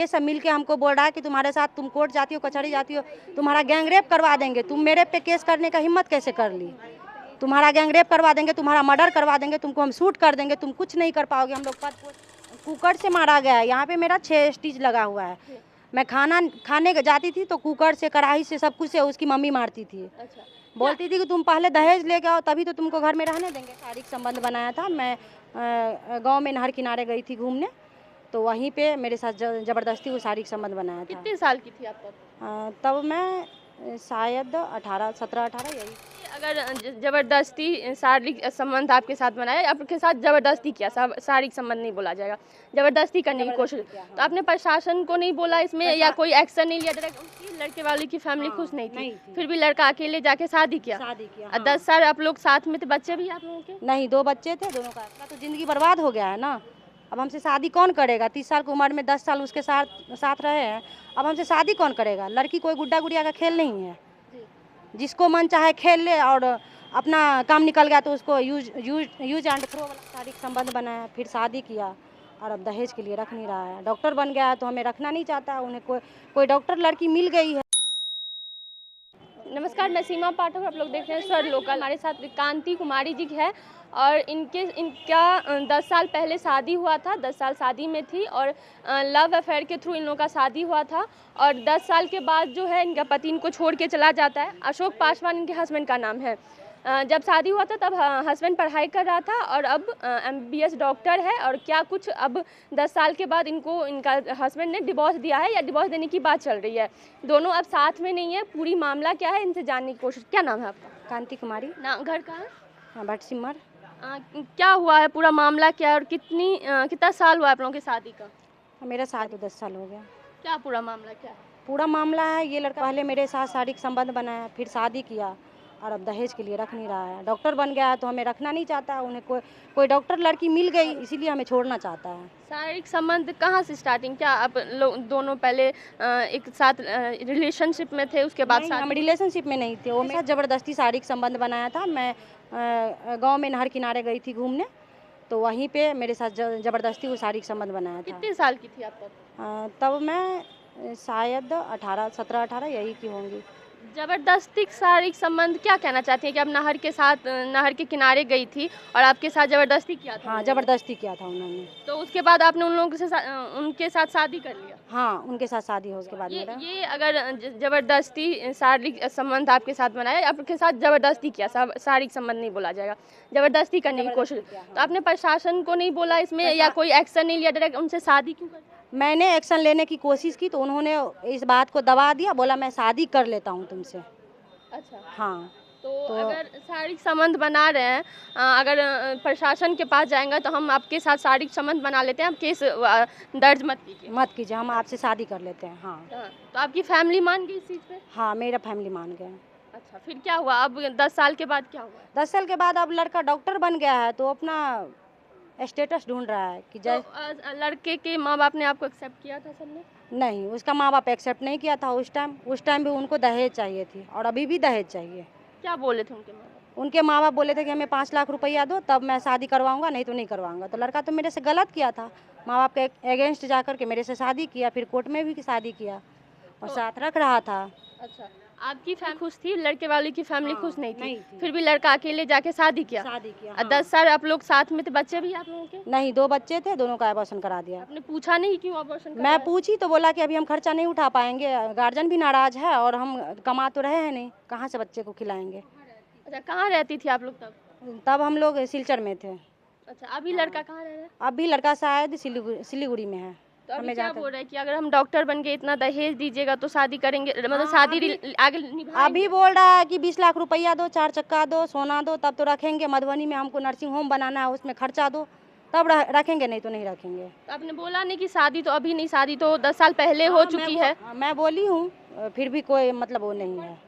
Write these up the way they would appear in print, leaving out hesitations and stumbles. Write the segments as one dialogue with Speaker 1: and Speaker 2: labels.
Speaker 1: ये सब मिलके हमको बोल रहा है कि तुम्हारे साथ तुम कोर्ट जाती हो, कचहरी जाती हो, तुम्हारा गैंगरेप करवा देंगे। तुम मेरे पे केस करने का हिम्मत कैसे कर ली? तुम्हारा गैंगरेप करवा देंगे, तुम्हारा मर्डर करवा देंगे, तुमको हम शूट कर देंगे, तुम कुछ नहीं कर पाओगे। हम लोग कुकर से मारा गया है। यहाँ पे मेरा 6 स्टिच लगा हुआ है। मैं खाना खाने जाती थी तो कुकर से, कढ़ाई से, सब कुछ से उसकी मम्मी मारती थी।
Speaker 2: अच्छा।
Speaker 1: बोलती थी कि तुम पहले दहेज लेके आओ तभी तो तुमको घर में रहने देंगे। शारीरिक संबंध बनाया था। मैं गांव में नहर किनारे गई थी घूमने, तो वहीं पे मेरे साथ ज़बरदस्ती वो शारीरिक संबंध बनाया था।
Speaker 2: कितने साल की थी आप तब?
Speaker 1: तब मैं शायद 17-18 यही।
Speaker 2: अगर जबरदस्ती शारीरिक संबंध आपके साथ बनाया, आपके साथ जबरदस्ती किया, शारीरिक संबंध नहीं बोला जाएगा, जबरदस्ती करने की कोशिश, तो आपने प्रशासन को नहीं बोला इसमें या कोई एक्शन नहीं लिया? डायरेक्ट उसकी लड़के वाले की फैमिली खुश नहीं थी, फिर भी लड़का अकेले जाके शादी किया। 10 साल आप लोग साथ में थे, बच्चे भी आप लोगों के?
Speaker 1: नहीं, 2 बच्चे थे, दोनों का तो ज़िंदगी बर्बाद हो गया है ना। अब हमसे शादी कौन करेगा? 30 साल की उम्र में 10 साल उसके साथ रहे हैं, अब हमसे शादी कौन करेगा? लड़की कोई गुड्डा गुड़िया का खेल नहीं है। जिसको मन चाहे खेल ले और अपना काम निकल गया तो उसको यूज एंड थ्रो वाला शारीरिक संबंध बनाया, फिर शादी किया और अब दहेज के लिए रख नहीं रहा है। डॉक्टर बन गया है तो हमें रखना नहीं चाहता। उन्हें कोई डॉक्टर लड़की मिल गई है।
Speaker 2: नमस्कार, मैं सीमा पाठक, आप लोग देख रहे हैं स्वर लोकल। हमारे साथ कांति कुमारी जी है और इनका 10 साल पहले शादी हुआ था, 10 साल शादी में थी और लव अफेयर के थ्रू इन लोगों का शादी हुआ था। और 10 साल के बाद जो है इनका पति इनको छोड़ के चला जाता है। अशोक पासवान इनके हस्बैंड का नाम है। जब शादी हुआ था तब हस्बैंड पढ़ाई कर रहा था और अब MBBS डॉक्टर है। और क्या कुछ अब 10 साल के बाद इनका हस्बैंड ने डिवोर्स दिया है या डिवोर्स देने की बात चल रही है। दोनों अब साथ में नहीं है। पूरी मामला क्या है इनसे जानने की कोशिश। क्या नाम है आपका?
Speaker 1: कांति कुमारी।
Speaker 2: ना घर कहाँ है?
Speaker 1: हाँ, भटसिमर।
Speaker 2: क्या हुआ है, पूरा मामला क्या है और कितना साल हुआ आप लोगों की शादी का?
Speaker 1: मेरा शादी 10 साल हो गया।
Speaker 2: क्या पूरा मामला क्या है?
Speaker 1: पूरा मामला है, ये लड़का पहले मेरे साथ शारीरिक संबंध बनाया, फिर शादी किया और अब दहेज के लिए रख नहीं रहा है। डॉक्टर बन गया है तो हमें रखना नहीं चाहता। उन्हें कोई डॉक्टर लड़की मिल गई, इसीलिए हमें छोड़ना चाहता है।
Speaker 2: शारीरिक संबंध कहाँ से स्टार्टिंग? क्या आप लोग दोनों पहले एक साथ रिलेशनशिप में थे, उसके बाद
Speaker 1: हम रिलेशनशिप में नहीं थे। वो मेरे साथ ज़बरदस्ती शारीरिक संबंध बनाया था। मैं गांव में नहर किनारे गई थी घूमने, तो वहीं पे मेरे साथ ज़बरदस्ती वो शारीरिक संबंध बनाया था।
Speaker 2: कितने साल की थी आप तब?
Speaker 1: तब मैं शायद 17-18 यही की होंगी।
Speaker 2: जबरदस्ती शारीरिक संबंध क्या कहना चाहती हैं कि आप नहर के किनारे गई थी और आपके साथ जबरदस्ती किया था?
Speaker 1: हाँ, ज़बरदस्ती किया था उन्होंने।
Speaker 2: तो उसके बाद आपने उनके साथ शादी कर लिया?
Speaker 1: हाँ, उनके साथ शादी हो उसके बाद मेरा।
Speaker 2: ये अगर जबरदस्ती शारीरिक संबंध आपके साथ बनाया, आपके साथ जबरदस्ती किया, शारीरिक संबंध नहीं बोला जाएगा, जबरदस्ती करने की कोशिश, तो आपने प्रशासन को नहीं बोला इसमें या कोई एक्शन नहीं लिया? डायरेक्ट उनसे शादी क्यों कर?
Speaker 1: मैंने एक्शन लेने की कोशिश की तो उन्होंने इस बात को दबा दिया, बोला मैं शादी कर लेता हूँ तुमसे।
Speaker 2: अच्छा।
Speaker 1: हाँ।
Speaker 2: तो अगर शारीरिक संबंध बना रहे हैं, अगर प्रशासन के पास जाएंगे तो हम आपके साथ शारीरिक संबंध बना लेते हैं, आप केस दर्ज मत कीजिए,
Speaker 1: हम आपसे शादी कर लेते हैं। हाँ।
Speaker 2: तो आपकी फैमिली मान गई इस चीज़ पे?
Speaker 1: हाँ, मेरा फैमिली मान गया।
Speaker 2: अच्छा, फिर क्या हुआ? अब 10 साल के बाद क्या हुआ?
Speaker 1: 10 साल के बाद अब लड़का डॉक्टर बन गया है तो अपना स्टेटस ढूंढ रहा है कि
Speaker 2: तो लड़के के माँ बाप ने आपको एक्सेप्ट किया था सबने?
Speaker 1: नहीं, उसका माँ बाप एक्सेप्ट नहीं किया था उस टाइम भी उनको दहेज चाहिए थी और अभी भी दहेज चाहिए।
Speaker 2: क्या बोले थे उनके माँ बाप?
Speaker 1: उनके माँ बाप बोले थे कि हमें 5 लाख रुपया दो तब मैं शादी करवाऊंगा, नहीं तो नहीं करवाऊंगा। तो लड़का तो मेरे से गलत किया था, माँ बाप के अगेंस्ट जाकर के मेरे से शादी किया, फिर कोर्ट में भी शादी किया और साथ रख रहा था।
Speaker 2: अच्छा, आपकी फैमिली खुश थी, लड़के वाले की फैमिली खुश नहीं थी, फिर भी लड़का अकेले जाके शादी किया? 10 साल आप लोग साथ में थे, बच्चे भी आप लोगों के?
Speaker 1: नहीं, 2 बच्चे थे, दोनों का अबॉर्शन करा दिया।
Speaker 2: आपने पूछा नहीं क्यों अबॉर्शन?
Speaker 1: मैं पूछी तो बोला कि अभी हम खर्चा नहीं उठा पाएंगे, गार्जियन भी नाराज है और हम कमा तो रहे हैं नहीं, कहाँ से बच्चे को खिलाएंगे।
Speaker 2: अच्छा, कहाँ रहती थी आप लोग तब?
Speaker 1: तब हम लोग सिलचर में थे।
Speaker 2: अच्छा, अभी लड़का कहाँ रह रहा है?
Speaker 1: अभी लड़का शायद सिलीगुड़ी में है।
Speaker 2: तो अभी क्या बोल रहा है कि अगर हम डॉक्टर बन के इतना दहेज दीजिएगा तो शादी करेंगे, मतलब शादी आगे निभाएंगे?
Speaker 1: अभी बोल रहा है कि 20 लाख रुपया दो, 4 चक्का दो, सोना दो, तब तो रखेंगे। मधुबनी में हमको नर्सिंग होम बनाना है, उसमें खर्चा दो तब रखेंगे, नहीं तो नहीं रखेंगे।
Speaker 2: तो आपने बोला नहीं कि शादी तो अभी नहीं, शादी तो 10 साल पहले हो चुकी है?
Speaker 1: मैं बोली हूँ, फिर भी कोई मतलब वो नहीं है।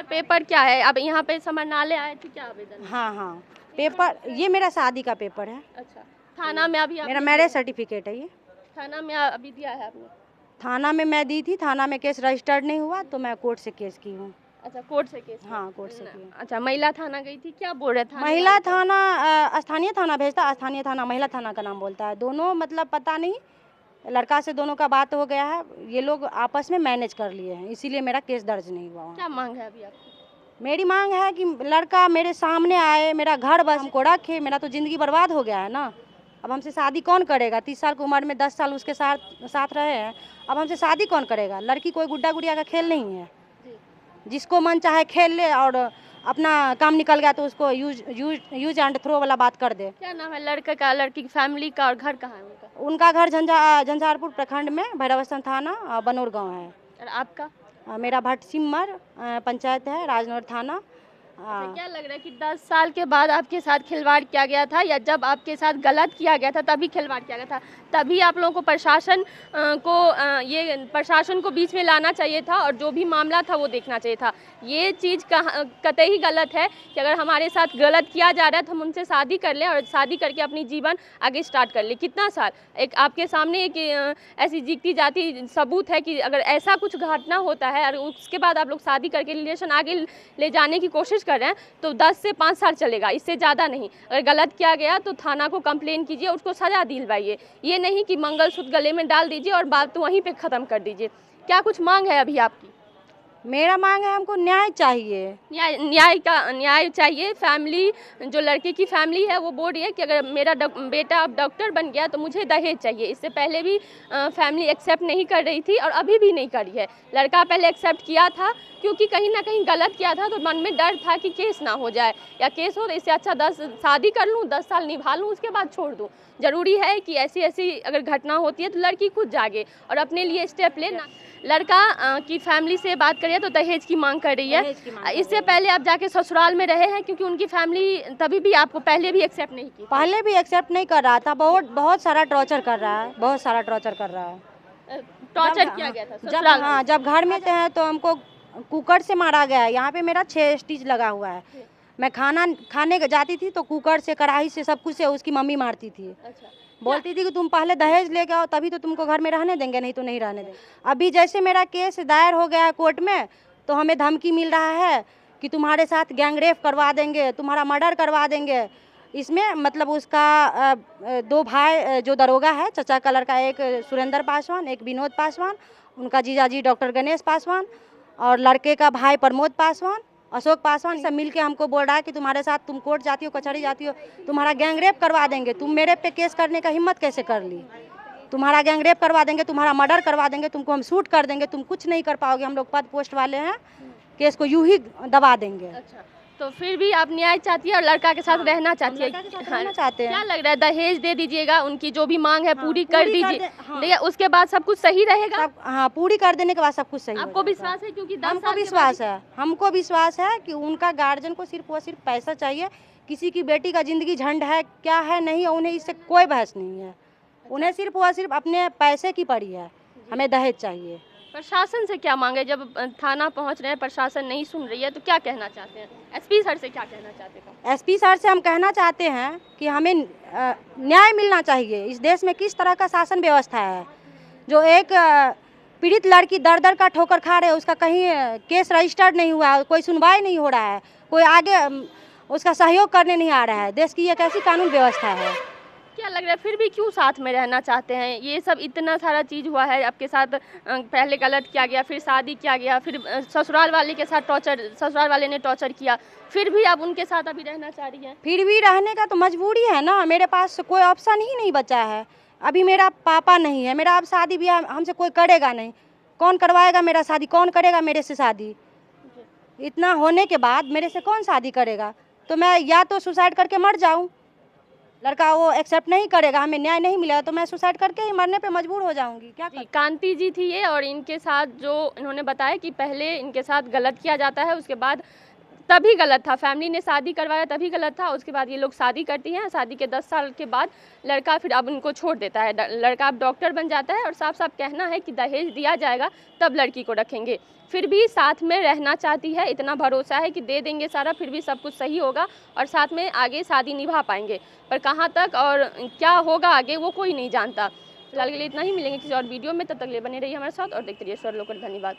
Speaker 2: पेपर क्या है? अब यहाँ पे समरनालय आए थे क्या आवेदन?
Speaker 1: हाँ, पेपर ये मेरा शादी का पेपर है।
Speaker 2: अच्छा, थाना में अभी
Speaker 1: मेरा मैरिज सर्टिफिकेट है ये।
Speaker 2: थाना में अभी दिया है आपने?
Speaker 1: थाना में मैं दी थी, थाना में केस रजिस्टर्ड नहीं हुआ तो मैं कोर्ट से केस की हूँ।
Speaker 2: अच्छा, कोर्ट से केस?
Speaker 1: हाँ, कोर्ट से की।
Speaker 2: अच्छा, महिला थाना गई थी, क्या बोल रहे थे?
Speaker 1: महिला थाना स्थानीय थाना भेजता, स्थानीय थाना महिला थाना का नाम बोलता है, दोनों मतलब पता नहीं लड़का से दोनों का बात हो गया है, ये लोग आपस में मैनेज कर लिए हैं, इसीलिए मेरा केस दर्ज नहीं हुआ।
Speaker 2: क्या मांग है अभी आपकी?
Speaker 1: मेरी मांग है कि लड़का मेरे सामने आए, मेरा घर बस हमको रखे, मेरा तो ज़िंदगी बर्बाद हो गया है ना। अब हमसे शादी कौन करेगा? 30 साल की उम्र में 10 साल उसके साथ रहे हैं, अब हमसे शादी कौन करेगा? लड़की कोई गुड्डा गुड़िया का खेल नहीं है, जिसको मन चाहे खेल ले और अपना काम निकल गया तो उसको यूज एंड थ्रो वाला बात कर दे।
Speaker 2: क्या नाम है लड़के का, लड़की की फैमिली का, और घर कहाँ है उनका?
Speaker 1: उनका घर झंझारपुर प्रखंड में भैरवस्थान थाना बनौर गाँव है।
Speaker 2: और आपका?
Speaker 1: मेरा भट्ट सिमर पंचायत है, राजनौर थाना।
Speaker 2: तो क्या लग रहा है कि 10 साल के बाद आपके साथ खिलवाड़ किया गया था, या जब आपके साथ गलत किया गया था तभी खिलवाड़ किया गया था? तभी आप लोगों को प्रशासन को बीच में लाना चाहिए था और जो भी मामला था वो देखना चाहिए था। ये चीज़ कतई गलत है कि अगर हमारे साथ गलत किया जा रहा है तो हम उनसे शादी कर लें और शादी करके अपनी जीवन आगे स्टार्ट कर लें। कितना साल एक आपके सामने एक ऐसी जीती जाती सबूत है कि अगर ऐसा कुछ घटना होता है और उसके बाद आप लोग शादी करके रिलेशन आगे ले जाने की कोशिश कर रहे हैं तो 10 से 5 साल चलेगा, इससे ज़्यादा नहीं। अगर गलत किया गया तो थाना को कंप्लेन कीजिए, उसको सजा दिलवाइए। ये नहीं कि मंगलसूत्र गले में डाल दीजिए और बात वहीं पे ख़त्म कर दीजिए। क्या कुछ मांग है अभी आपकी?
Speaker 1: मेरा मांग है, हमको न्याय चाहिए।
Speaker 2: न्याय चाहिए। फैमिली, जो लड़के की फैमिली है वो बोल रही है कि अगर मेरा बेटा अब डॉक्टर बन गया तो मुझे दहेज चाहिए। इससे पहले भी फैमिली एक्सेप्ट नहीं कर रही थी और अभी भी नहीं कर रही है। लड़का पहले एक्सेप्ट किया था क्योंकि कहीं ना कहीं गलत किया था तो मन में डर था कि केस ना हो जाए, या केस हो तो इससे अच्छा 10 शादी कर लूँ, 10 साल निभा लूँ, उसके बाद छोड़ दूँ। ज़रूरी है कि ऐसी अगर घटना होती है तो लड़की खुद जागे और अपने लिए स्टेप ले। ना लड़का की फैमिली से बात करिए तो दहेज की मांग कर रही है। इससे पहले आप जाके ससुराल में रहे हैं क्योंकि उनकी फैमिली तभी भी आपको पहले भी एक्सेप्ट नहीं की?
Speaker 1: पहले भी एक्सेप्ट नहीं कर रहा था, बहुत सारा टॉर्चर कर रहा है, बहुत सारा टॉर्चर कर रहा है।
Speaker 2: टॉर्चर किया गया था ससुराल में?
Speaker 1: जब घर में हैं तो हमको कुकर से मारा गया है। यहाँ पे मेरा 6 स्टिच लगा हुआ है। मैं खाने जाती थी तो कुकर से, कढ़ाई से, सब कुछ से उसकी मम्मी मारती थी।
Speaker 2: अच्छा।
Speaker 1: बोलती थी कि तुम पहले दहेज लेके आओ तभी तो तुमको घर में रहने देंगे, नहीं तो नहीं रहने देंगे। अभी जैसे मेरा केस दायर हो गया है कोर्ट में तो हमें धमकी मिल रहा है कि तुम्हारे साथ गैंगरेप करवा देंगे, तुम्हारा मर्डर करवा देंगे। इसमें मतलब उसका 2 भाई जो दरोगा है, चचा का लड़का, एक सुरेंद्र पासवान, एक विनोद पासवान, उनका जीजाजी डॉक्टर गणेश पासवान, और लड़के का भाई प्रमोद पासवान, अशोक पासवान, सब मिलके हमको बोल रहा है कि तुम्हारे साथ तुम कोर्ट जाती हो, कचहरी जाती हो, तुम्हारा गैंगरेप करवा देंगे। तुम मेरे पे केस करने का हिम्मत कैसे कर ली? तुम्हारा गैंगरेप करवा देंगे, तुम्हारा मर्डर करवा देंगे, तुमको हम शूट कर देंगे, तुम कुछ नहीं कर पाओगे, हम लोग पद पोस्ट वाले हैं, केस को यूं ही दबा देंगे।
Speaker 2: अच्छा, तो फिर भी आप न्याय चाहती है और लड़का के साथ रहना चाहती है?
Speaker 1: रहना चाहते हैं।
Speaker 2: क्या लग रहा है, दहेज दे दीजिएगा, उनकी जो भी मांग है पूरी कर दीजिए, उसके बाद सब कुछ सही रहेगा?
Speaker 1: हाँ, पूरी कर देने के बाद सब कुछ सही।
Speaker 2: आपको विश्वास है? क्योंकि
Speaker 1: हमको विश्वास है कि उनका गार्जियन को सिर्फ और सिर्फ पैसा चाहिए। किसी की बेटी का जिंदगी झंड है क्या है नहीं है, उन्हें इससे कोई बहस नहीं है। उन्हें सिर्फ और सिर्फ अपने पैसे की पड़ी है। हमें दहेज चाहिए।
Speaker 2: प्रशासन से क्या मांगे? जब थाना पहुंच रहे हैं, प्रशासन नहीं सुन रही है, तो क्या कहना चाहते हैं? एसपी सर से क्या कहना चाहते हैं?
Speaker 1: एसपी सर से हम कहना चाहते हैं कि हमें न्याय मिलना चाहिए। इस देश में किस तरह का शासन व्यवस्था है जो एक पीड़ित लड़की दर दर का ठोकर खा रहे है, उसका कहीं केस रजिस्टर्ड नहीं हुआ, कोई सुनवाई नहीं हो रहा है, कोई आगे उसका सहयोग करने नहीं आ रहा है। देश की एक ऐसी कानून व्यवस्था है।
Speaker 2: क्या लग रहा है फिर भी क्यों साथ में रहना चाहते हैं? ये सब इतना सारा चीज़ हुआ है आपके साथ, पहले गलत किया गया, फिर शादी किया गया, फिर ससुराल वाले के साथ ससुराल वाले ने टॉर्चर किया, फिर भी आप उनके साथ अभी रहना चाह रही हैं?
Speaker 1: फिर भी रहने का तो मजबूरी है ना, मेरे पास कोई ऑप्शन ही नहीं बचा है। अभी मेरा पापा नहीं है, मेरा अब शादी ब्याह हमसे कोई करेगा नहीं। कौन करवाएगा मेरा शादी? कौन करेगा मेरे से शादी? इतना होने के बाद मेरे से कौन शादी करेगा? तो मैं या तो सुसाइड करके मर जाऊं, लड़का वो एक्सेप्ट नहीं करेगा, हमें न्याय नहीं मिलेगा तो मैं सुसाइड करके ही मरने पे मजबूर हो जाऊंगी। क्या
Speaker 2: कांति जी थी ये, और इनके साथ जो इन्होंने बताया कि पहले इनके साथ गलत किया जाता है, उसके बाद तभी गलत था, फैमिली ने शादी करवाया तभी गलत था, उसके बाद ये लोग शादी करती हैं। शादी के 10 साल के बाद लड़का फिर अब उनको छोड़ देता है, लड़का अब डॉक्टर बन जाता है और साफ साफ कहना है कि दहेज दिया जाएगा तब लड़की को रखेंगे। फिर भी साथ में रहना चाहती है, इतना भरोसा है कि दे देंगे सारा, फिर भी सब कुछ सही होगा और साथ में आगे शादी निभा पाएंगे। पर कहाँ तक और क्या होगा आगे वो कोई नहीं जानता। फिलहाल के लिए इतना ही, मिलेंगे किसी और वीडियो में, तब तक ले बने रहिए हमारे साथ और देखते रहिए स्वर लोकल। धन्यवाद।